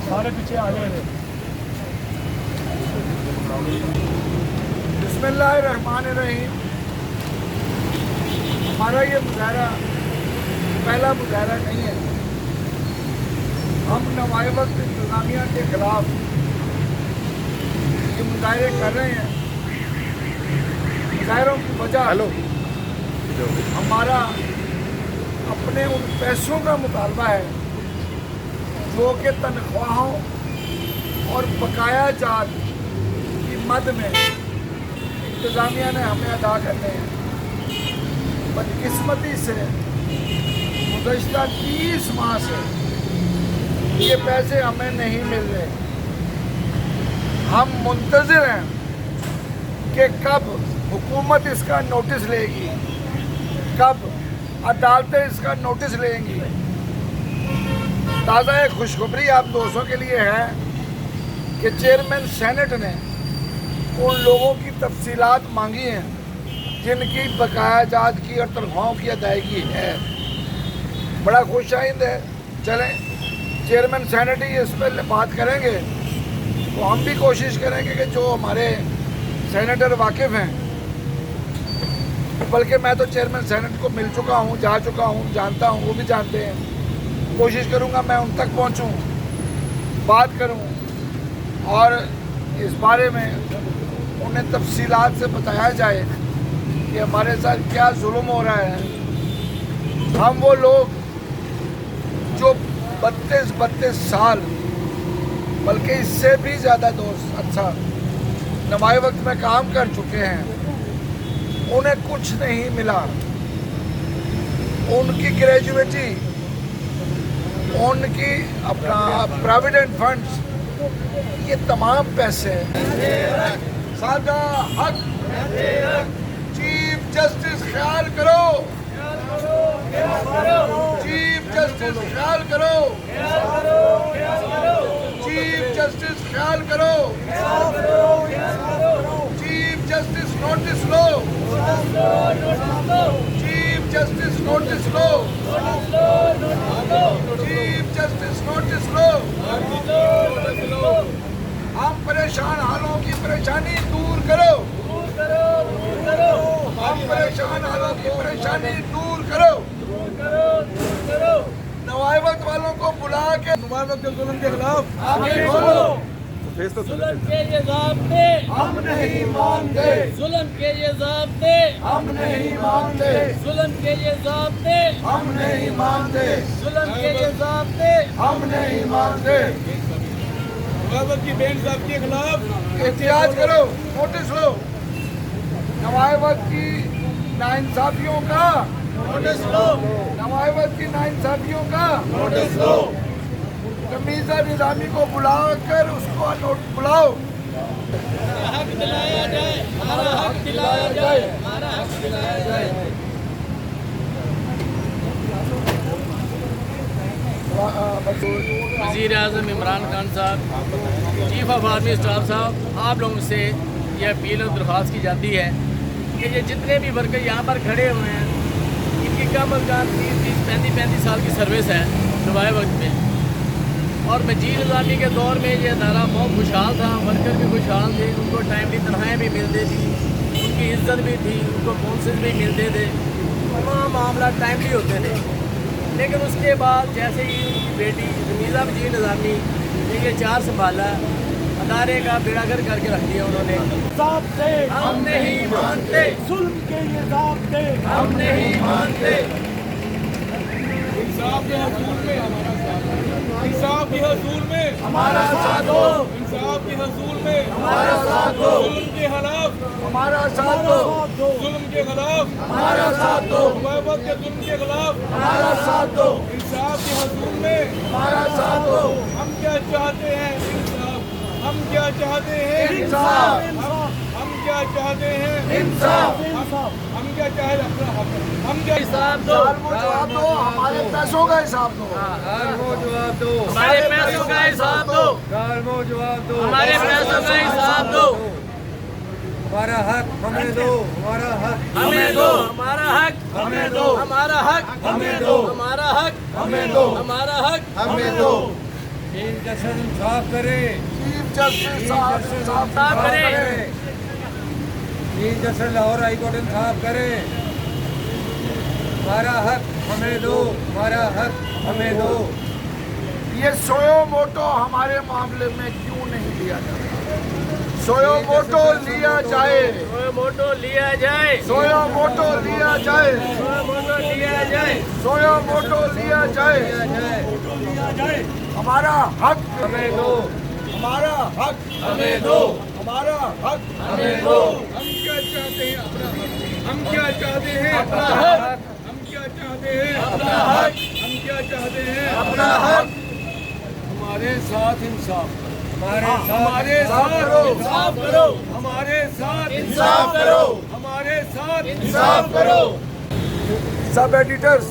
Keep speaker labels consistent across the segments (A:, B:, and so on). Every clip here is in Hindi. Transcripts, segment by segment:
A: सारे पीछे आ गए। बिस्मिल्लाहिर्रहमानिर्रहीम। हमारा ये मुजाहरा पहला मुजाहरा नहीं है। हम नवाए वक्त इंतज़ामिया के खिलाफ ये मुजाहरे कर रहे हैं। मुजाहरों की वजह हमारा अपने उन पैसों का मुतालबा है जो कि तनख्वाहों और बकाया जात की मद में इंतज़ामिया ने हमें अदा करने हैं। बदकिस्मती से गुज़श्ता 30 माह से ये पैसे हमें नहीं मिल रहे। हम मुंतज़िर हैं कि कब हुकूमत इसका नोटिस लेगी, कब अदालतें इसका नोटिस लेंगी। ताज़ा एक खुशखबरी आप दोस्तों के लिए है कि चेयरमैन सेनेट ने उन लोगों की तफसीलात मांगी हैं जिनकी बकाया जात की और तनख्वाहों की अदायगी है। बड़ा खुशाइंद है। चलें, चेयरमैन सेनेट ही इस पर बात करेंगे तो हम भी कोशिश करेंगे कि जो हमारे सेनेटर वाकिफ़ हैं, बल्कि मैं तो चेयरमैन सेनेट को मिल चुका हूँ, जा चुका हूँ, जानता हूँ, वो भी जानते हैं। कोशिश करूँगा मैं उन तक पहुँचूँ, बात करूँ और इस बारे में उन्हें तफसीलात से बताया जाए कि हमारे साथ क्या जुल्म हो रहा है। हम वो लोग जो 32 साल बल्कि इससे भी ज़्यादा दोस्त अच्छा नवाए वक्त में काम कर चुके हैं, उन्हें कुछ नहीं मिला। उनकी ग्रेजुएटी, उनकी अपना प्रोविडेंट फंड्स, ये तमाम पैसे सादा हक। चीफ जस्टिस ख्याल करो, चीफ जस्टिस ख्याल करो, चीफ जस्टिस ख्याल करो, चीफ जस्टिस नोटिस लो, चीफ जस्टिस नोटिस लो, चीफ जस्टिस नोटिस लो। हम परेशान हालों की परेशानी दूर करो, हम परेशान हालों की परेशानी दूर करो। नवाए वक्त वालों को बुला के नवाए वक्त के जुल्म के खिलाफ आगे बोलो।
B: जुल्म के ये ज़ाब्ते
A: हम नहीं मानते,
B: जुल्म के ये ज़ाब्ते
A: हम नहीं मानते,
B: जुल्म के ये ज़ाब्ते
A: हम नहीं मानते,
B: जुल्म के ये ज़ाब्ते
A: हम नहीं मानते।
C: नवाए की बेइंसाफी के खिलाफ
A: एहतियाज करो, नोटिस लो। नवाए वक्त की नाइंसाफियों का
B: नोटिस लो,
A: नवाए वक्त की नाइंसाफियों का
B: नोटिस लो।
A: तमीज़ा निज़ामी को बुलाकर उसको नोट बुलाओ।
B: हमारा हक दिलाया जाए, हमारा हक दिलाया जाए, हमारा हक दिलाया जाए। वज़ीर आज़म इमरान खान साहब, चीफ ऑफ आर्मी स्टाफ साहब, आप लोगों से ये अपील और दरख्वास्त की जाती है कि ये जितने भी वर्कर यहाँ पर खड़े हुए हैं, इनकी कम अज़ कम 30-35 साल की सर्विस है नवाए वक्त में। और मजीद निज़ामी के दौर में ये अदारा बहुत खुशहाल था, वर्कर भी खुशहाल थे, उनको टाइमली तनख्वाहें भी मिलती थी, उनकी इज्जत भी थी, उनको बोनसेस भी मिलते थे, तमाम मामला टाइमली होते थे। लेकिन उसके बाद जैसे ही उनकी बेटी रमीज़ा मजीद निज़ामी ने ये 4 संभाला, अदारे का बेड़ागर करके रख दिया उन्होंने।
A: ज़ाब्ते
B: हम नहीं मानते,
A: जुल्म के ये ज़ाब्ते
B: हम नहीं मानते।
C: इंसाफ के हसूल में हमारा साथ, इंसाफ के हसूल में
A: हमारा साथ दो,
C: इंसाफ के हसूल में
A: हमारा साथ दो,
C: जुल्म के खिलाफ,
A: हमारा साथ दो,
C: जुल्म के खिलाफ,
A: हमारा साथ दो,
C: नवाए वक्त के जुल्म के खिलाफ
A: हमारा साथ दो,
C: इंसाफ के हसूल में
A: हमारा साथ दो।
C: हम क्या चाहते हैं? इंसाफ। हम क्या चाहते हैं?
A: इंसाफ,
C: हम क्या चाहते हैं?
A: इंसाफ,
C: हम क्या चाहते हैं? हम क्या
B: हिसाब दो,
A: जवाब दो, हमारे पैसों का हिसाब दो,
C: जवाब दो,
B: हमारे पैसों का हिसाब दो,
C: जवाब दो,
B: हमारे पैसों का हिसाब दो।
C: हमारा हक हमें दो, हमारा हक
B: हमें दो, हमारा हक
A: हमें दो,
B: हमारा हक
A: हमें दो,
B: हमारा हक
A: हमें दो,
B: हमारा हक
A: हमें दो।
C: चीफ जस्टिस इंसाफ करे,
A: चीफ जस्टिस साहब
B: साहब
A: इंसाफ
B: करें।
A: करें।
C: Chief justice Lahore high court इंसाफ करे। हमारा हक हमें दो, हमारा हक हमें दो।
A: ये सोयो मोटो हमारे मामले में क्यों नहीं लिया जाता? सोयो मोटो लिया जाए,
B: मोटो लिया जाए,
A: सोयो मोटो लिया जाए,
B: मोटो लिया जाए,
A: सोयो मोटो लिया जाए। हमारा हक
C: हमें दो,
A: हमारा हक
B: हमें दो,
A: हमारा हक
B: हमें दो।
C: हम क्या चाहते हैं अपना हक, हम क्या चाहते हैं
B: अपना हक,
C: हम क्या चाहते हैं
B: अपना हक,
C: हम क्या चाहते हैं
B: अपना हक।
C: हमारे साथ इंसाफ, हमारे
A: इंसाफ
C: साथ
A: करो,
B: इंसाफ करो,
C: हमारे साथ
B: इंसाफ करो,
C: हमारे साथ
B: इंसाफ करो।
A: सब एडिटर्स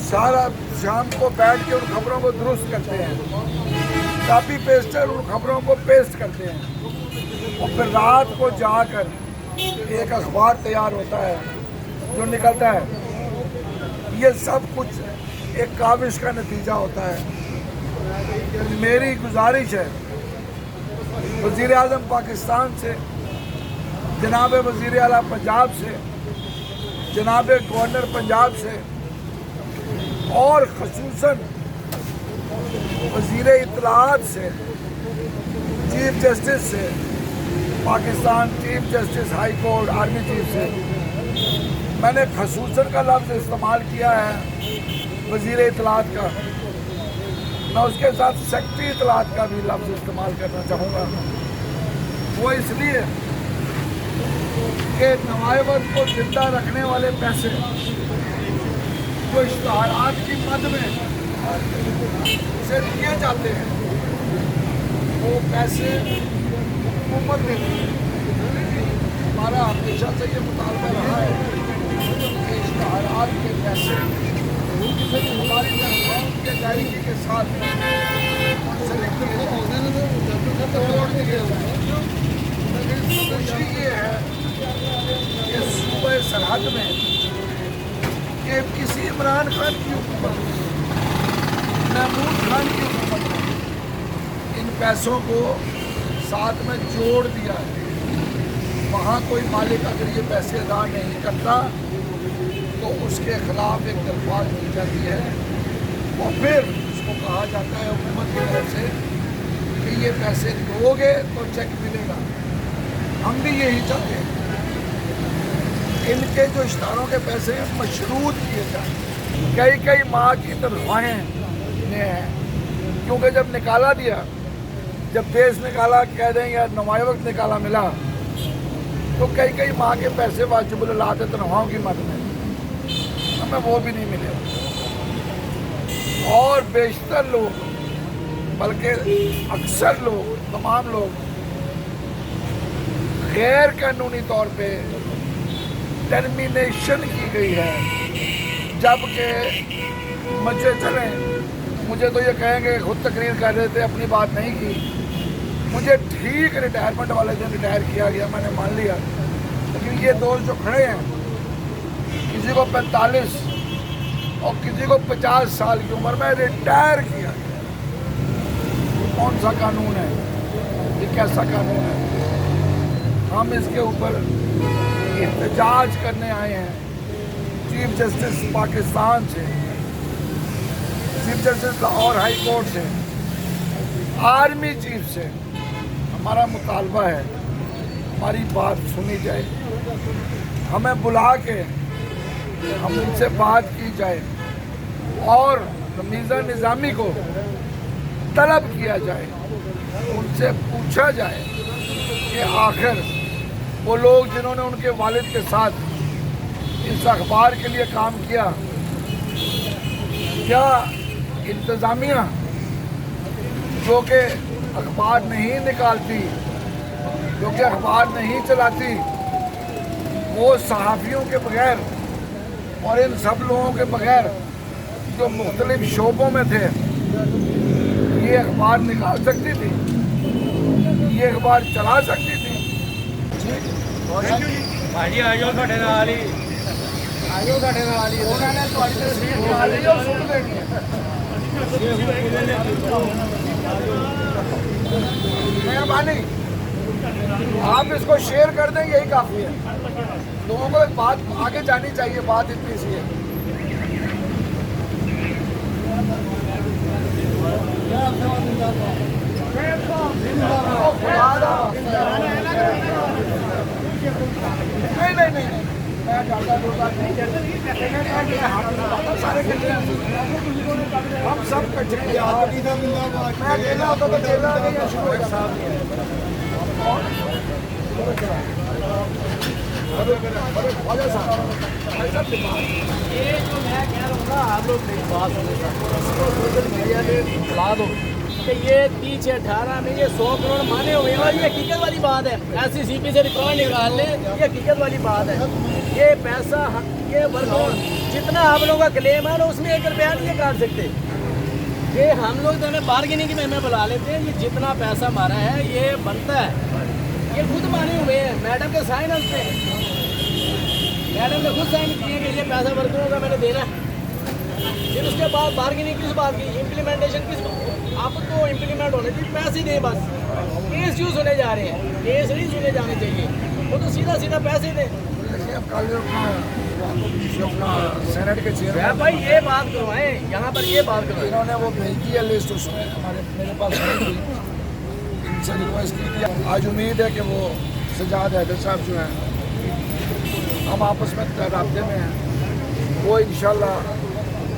A: सारा शाम को बैठ के उन खबरों को दुरुस्त करते हैं, कॉपी पेस्टर उन खबरों को पेस्ट करते हैं और फिर रात को जाकर एक अखबार तैयार होता है जो निकलता है। ये सब कुछ एक काविश का नतीजा होता है। मेरी गुजारिश है वज़ीर आज़म पाकिस्तान से, जनाब वज़ीर आला पंजाब से, जनाब गवर्नर पंजाब से और ख़ुसूसन वज़ीर इत्तलाआत से, चीफ जस्टिस से Pakistan, chief justice high court, army chief से मैंने ख़ुसूसन का लफ्ज़ इस्तेमाल किया है वज़ीर इत्तलाआत का। मैं उसके साथ सेक्रेटरी इत्तलाआत का भी लफ्ज़ इस्तेमाल करना चाहूँगा। वो इसलिए कि नवायवत को जिंदा रखने वाले पैसे जो इश्तहारात की मद में से दिए जाते हैं वो पैसे हुकूमत देती है। हमारा हमेशा से ये मुतालबा रहा है कि इश्तहारात के पैसे हमारी तनख्वाहों की अदायगी के साथ खुशी ये है कि सूबे सरहद में कि किसी इमरान खान की हुकूमत महमूद खान की हुकूमत ने इन पैसों को साथ में जोड़ दिया है। वहाँ कोई मालिक अगर ये पैसे अदा नहीं करता तो उसके खिलाफ एक दरख्वास्त की जाती है और फिर उसको कहा जाता है हुकूमत की तरफ से कि ये पैसे दोगे तो चेक मिलेगा। हम भी यही चाहते हैं इनके जो इश्तारों के पैसे हैं मशरूत किए जाए। कई माह की तनख्वाहें में हैं क्योंकि जब निकाला दिया, जब बेस निकाला कह दें या नुमाया वक्त निकाला मिला तो कई माह के पैसे वाजिबुल अलात तनख्वाहों की मद में हमें वो भी नहीं मिले। और बेशतर लोग बल्कि अक्सर लोग, तमाम लोग गैर कानूनी तौर पे टर्मिनेशन की गई है। जबकि मुझे मुझे तो ये कहेंगे खुद तकरीर कर रहे थे, अपनी बात नहीं की। मुझे ठीक रिटायरमेंट वाले दिन रिटायर किया गया, मैंने मान लिया। लेकिन ये दोस्त जो खड़े हैं, किसी को 45 और किसी को 50 साल की उम्र में रिटायर किया गया। कौन सा कानून है ये, कैसा कानून है? हम इसके ऊपर एहतजाज करने आए हैं चीफ जस्टिस पाकिस्तान से, chief justice Lahore high court से, आर्मी चीफ से। हमारा मुतालबा है हमारी बात सुनी जाए, हमें बुला के हम उनसे बात की जाए और मीज़ा निज़ामी को तलब किया जाए, उनसे पूछा जाए कि आखिर वो लोग जिन्होंने उनके वालिद के साथ इस अखबार के लिए काम किया, क्या इंतज़ामिया जो कि अखबार नहीं निकालती, जो कि अखबार नहीं चलाती, वो सहाफ़ियों के बगैर और इन सब लोगों के बगैर जो मुख्तलिफ शोबों में थे, ये अखबार निकाल सकती थी, ये अखबार चला सकती थी?
C: ਭਾਜੀ ਆ ਜਾਓ ਤੁਹਾਡੇ ਨਾਲ ਹੀ
A: ਉਹਨਾਂ ਨੇ ਤੁਹਾਡੀ ਤਸਵੀਰ ਬਣਾ ਲਈ ਔਰ ਸੁੱਟ ਦੇਣੀ ਹੈ। मेहरबानी आप इसको शेयर कर दें, यही काफ़ी है। लोगों को एक बात आगे जानी चाहिए, बात इतनी सी है। नहीं, मैं जाता सारे हम सब कच्चे मैं अकेला होता तो अकेला नहीं शुरू हो जाता।
B: ये जो मैं कह रहा हूँ ना, आप लोग मेरी बात सुने, सोशल मीडिया पे बुला दो कि ये 18 में ये 100 करोड़ माने हुए हैं और ये हकीकत वाली बात है। SCCP से रिकॉर्ड निकाल ले, ये हकीकत वाली बात है। ये पैसा ये वर्कआउट जितना आप लोगों का क्लेम है ना, उसमें 1 रुपया नहीं काट सकते। ये हम लोग तो हमें बार्गेनिंग की में बुला लेते हैं। ये जितना पैसा मारा है ये बनता है, ये खुद माने हुए हैं। मैडम के साइन उसमें, मैडम ने खुद साइन किए कि ये पैसा वर्करों का मैंने देना है। फिर उसके बाद बार्गेनिंग किस बात की, इम्प्लीमेंटेशन किस, आप तो इम्प्लीमेंट होने चाहिए, पैसे दें बस। केस क्यों सुने जा रहे हैं, केस नहीं सुने जाने चाहिए, वो तो सीधा सीधा पैसे दें।
A: सेनेट के चेयरमैन
B: भाई ये बात करवाएं, यहाँ पर ये बात करवाएं।
A: इन्होंने वो भेज दिया लिस्ट, उसमें मेरे पास नहीं थी, इनसे रिक्वेस्ट की थी। आज उम्मीद है कि वो सजाद हैदर साहब जो हैं, हम आपस में राब्ते में हैं, वो इंशाल्लाह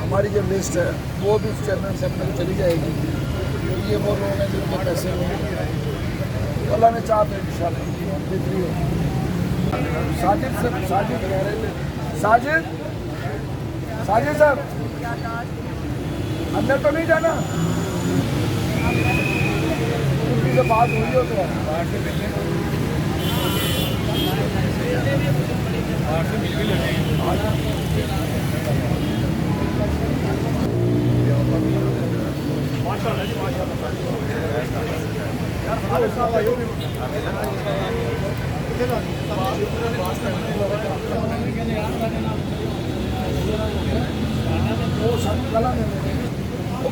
A: हमारी जो लिस्ट है वो भी चेयरमैन साहब में चली जाएगी। ये वो लोग हैं जिनके पैसे तो अल्लाह ने चाह तो इंशाल्लाह बेहतरी हो। साजिद साहब अंदर तो नहीं जाना, उनकी से बात हुई हो तो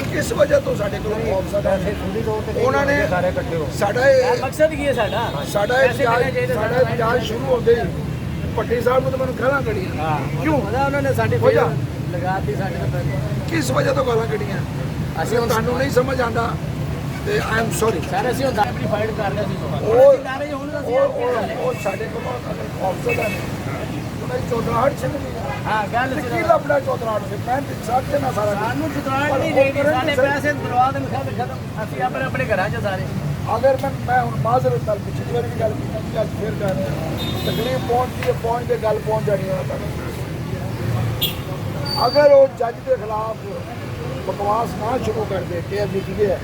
A: किस वजह तो साढ़े को उन्होंने
B: मकसद की है
A: साढ़ा शुरू होते भट्टी साहब ने तो मैं गाला कढ़िया क्यों
B: उन्होंने
A: वजह
B: लगा दी
A: किस वजह तो गाला कढ़िया असं तुहानू नहीं समझ आता आई एम सॉरी
B: सर असं फाइट कर रहे
A: साढ़े को ऑफिसर है चौधराहट छिन गई
B: हाँ गल
A: की लपड़ा चौधराहट से मैं साथ देना सारा
B: सानू चौधराहट नहीं देनी साडे पैसे दरवा देन खत्म असं अपने अपने घरां च सारे
A: अगर मैं हूँ माजरत नाल पिछली बार भी गल की अज फिर कर रहे हैं तकलीफ पहुँच के गल पहुँच जानी है अगर वो जज के खिलाफ बकवास ना शुरू कर दे कि लिख गया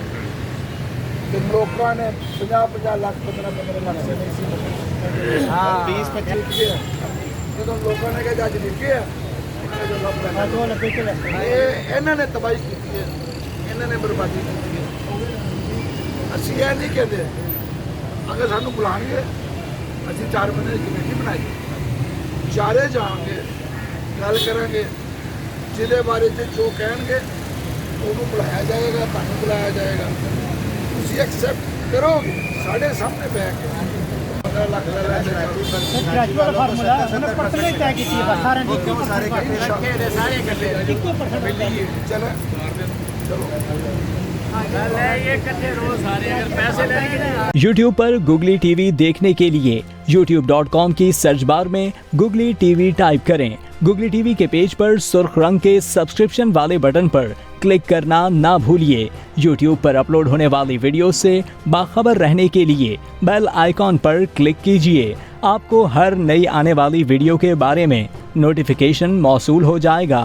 A: तो लोगों ने 50-50 लाख 15-15 लाख से नहीं सी 20-25 जो लोगों ने कहा जज लिख गया इन्होंने तबाही की है इन्होंने बर्बादी की है असं यह नहीं कहते अगर सानू बुलाएंगे असं 4 बंदे की कमेटी बनाई चारे जाएंगे गल करेंगे जिले बारे जो कहेंगे उन्होंने बुलाया जाएगा तुहानू बुलाया जाएगा तुम एक्सैप्ट करोगे साढ़े सामने बैठ के 15 लाख चलो
D: YouTube पर Googly TV देखने के लिए youtube.com की सर्च बार में Googly TV टाइप करें। Googly TV के पेज पर सुर्ख रंग के सब्सक्रिप्शन वाले बटन पर क्लिक करना ना भूलिए। YouTube पर अपलोड होने वाली वीडियो से बाखबर रहने के लिए बेल आइकॉन पर क्लिक कीजिए। आपको हर नई आने वाली वीडियो के बारे में नोटिफिकेशन मौसूल हो जाएगा।